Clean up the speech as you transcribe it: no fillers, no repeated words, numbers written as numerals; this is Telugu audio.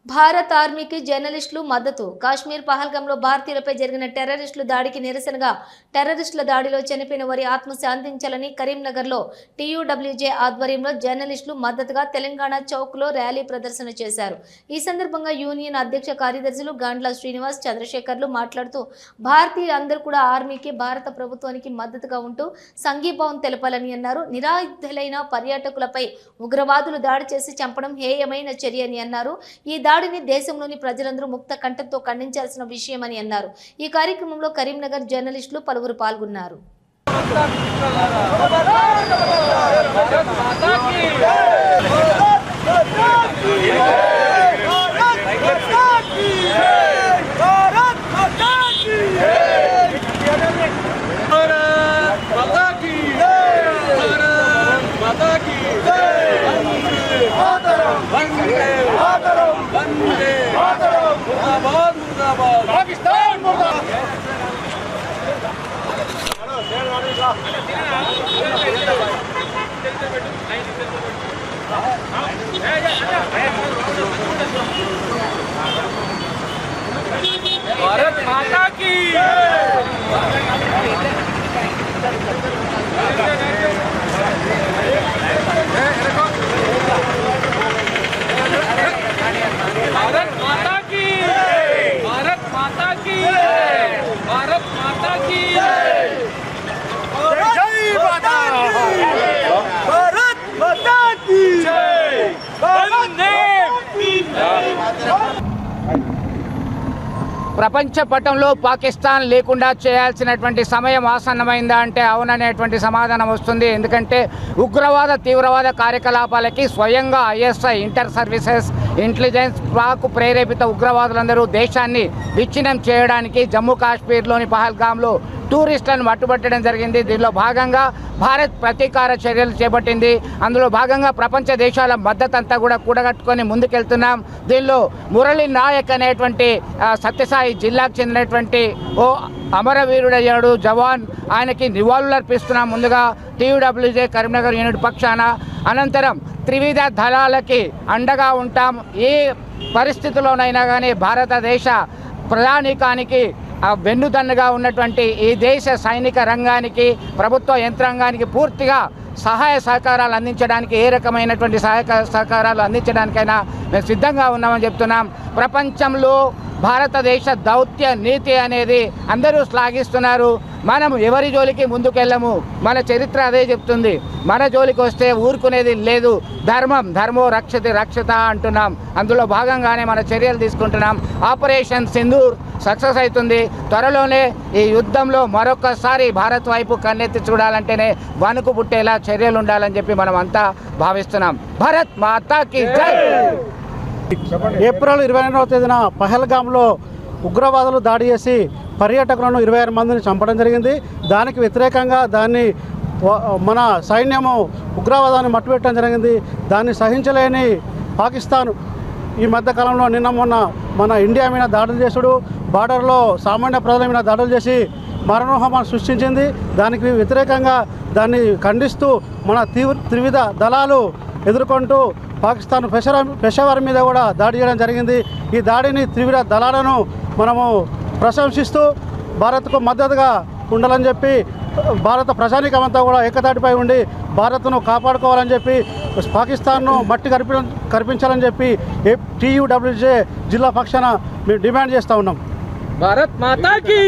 భారత్ ఆర్మీకి జర్నలిస్టులు మద్దతు. కాశ్మీర్ పహల్గాంలో భారతీయులపై జరిగిన టెర్రరిస్టుల దాడికి నిరసనగా టెర్రరిస్టుల దాడిలో చనిపోయిన వారి ఆత్మ శాంతించాలని కరీంనగర్లో టీయూడబ్ల్యూజే ఆధ్వర్యంలో జర్నలిస్టులు మద్దతుగా తెలంగాణ చౌక్లో ర్యాలీ ప్రదర్శన చేశారు. ఈ సందర్భంగా యూనియన్ అధ్యక్ష కార్యదర్శులు గాండ్ల శ్రీనివాస్, చంద్రశేఖర్లు మాట్లాడుతూ భారతీయులందరూ కూడా ఆర్మీకి, భారత ప్రభుత్వానికి మద్దతుగా ఉంటూ సంఘీభావం తెలపాలని అన్నారు. నిరాయుధులైన పర్యాటకులపై ఉగ్రవాదులు దాడి చేసి చంపడం హేయమైన చర్య అని అన్నారు. ఈ దాడిని దేశంలోని ప్రజలందరూ ముక్త కంఠంతో ఖండించాల్సిన విషయమని అన్నారు. ఈ కార్యక్రమంలో కరీంనగర్ జర్నలిస్టులు పలువురు పాల్గొన్నారు. पाकिस्तान भारत माता की भारत माता की भारत माता की भारत माता की जय माता भारत माता की जय वंदे ప్రపంచ పటంలో పాకిస్తాన్ లేకుండా చేయాల్సినటువంటి సమయం ఆసన్నమైందా అంటే అవుననేటువంటి సమాధానం వస్తుంది. ఎందుకంటే ఉగ్రవాద తీవ్రవాద కార్యకలాపాలకి స్వయంగా ISI, inter services intelligence, Pak ప్రేరేపిత ఉగ్రవాదులందరూ దేశాన్ని విచ్ఛిన్నం చేయడానికి జమ్మూ కాశ్మీర్లోని పహల్గాంలో టూరిస్టులను మట్టుబట్టడం జరిగింది. దీనిలో భాగంగా భారత్ ప్రతీకార చర్యలు చేపట్టింది. అందులో భాగంగా ప్రపంచ దేశాల మద్దతు అంతా కూడా కూడగట్టుకొని ముందుకెళ్తున్నాం. దీనిలో మురళీ నాయక్ అనేటువంటి సత్యసాయి జిల్లాకు చెందినటువంటి ఓ అమరవీరుడయ్యాడు జవాన్. ఆయనకి నివాళులు అర్పిస్తున్నాం. ముందుగా టీయూడబ్ల్యూజే కరీంనగర్ యూనిట్ పక్షాన. అనంతరం త్రివిధ దళాలకి అండగా ఉంటాం. ఏ పరిస్థితుల్లోనైనా కానీ భారతదేశ ప్రధానికానికి వెన్నుదన్నుగా ఉన్నటువంటి ఈ దేశ సైనిక రంగానికి, ప్రభుత్వ యంత్రాంగానికి పూర్తిగా సహాయ సహకారాలు అందించడానికి, ఏ రకమైనటువంటి సహకారాలు అందించడానికైనా మేము సిద్ధంగా ఉన్నామని చెప్తున్నాం. ప్రపంచంలో భారతదేశ దౌత్య నీతి అనేది అందరూ శ్లాఘిస్తున్నారు. మనం ఎవరి జోలికి ముందుకెళ్ళము. మన చరిత్ర అదే చెప్తుంది. మన జోలికి వస్తే ఊరుకునేది లేదు. ధర్మో రక్షతి రక్షత అంటున్నాం. అందులో భాగంగానే మన చర్యలు తీసుకుంటున్నాం. ఆపరేషన్ సింధూర్ సక్సెస్ అవుతుంది. త్వరలోనే ఈ యుద్ధంలో మరొకసారి భారత్ వైపు కన్నెత్తి చూడాలంటేనే వణుకు పుట్టేలా చర్యలు ఉండాలని చెప్పి మనం అంతా భావిస్తున్నాం. భారత్ మాతాకి జై. ఏప్రిల్ 22వ తేదీన పహల్గాంలో ఉగ్రవాదులు దాడి చేసి పర్యాటకులను 26 మందిని చంపడం జరిగింది. దానికి వ్యతిరేకంగా మన సైన్యము ఉగ్రవాదాన్ని మట్టుపెట్టడం జరిగింది. దాన్ని సహించలేని పాకిస్తాన్ ఈ మధ్యకాలంలో నిన్న మొన్న మన ఇండియా మీద దాడులు చేసుడు, బార్డర్లో సామాన్య ప్రజల మీద దాడులు చేసి మరణోహమాన్ని సృష్టించింది. దానికి వ్యతిరేకంగా దాన్ని ఖండిస్తూ మన త్రివిధ దళాలు ఎదుర్కొంటూ పాకిస్తాన్ పెషావర్ మీద కూడా దాడి చేయడం జరిగింది. ఈ దాడిని త్రివిధ దళాలను మనము ప్రశంసిస్తూ భారత్కు మద్దతుగా ఉండాలని చెప్పి భారత ప్రజానీకమంతా కూడా ఏకతాటిపై ఉండి భారత్ను కాపాడుకోవాలని చెప్పి పాకిస్తాన్ను మట్టి కరిపించాలని చెప్పి టీయూడబ్ల్యూజే జిల్లా పక్షాన మేము డిమాండ్ చేస్తూ ఉన్నాం. भारत माता की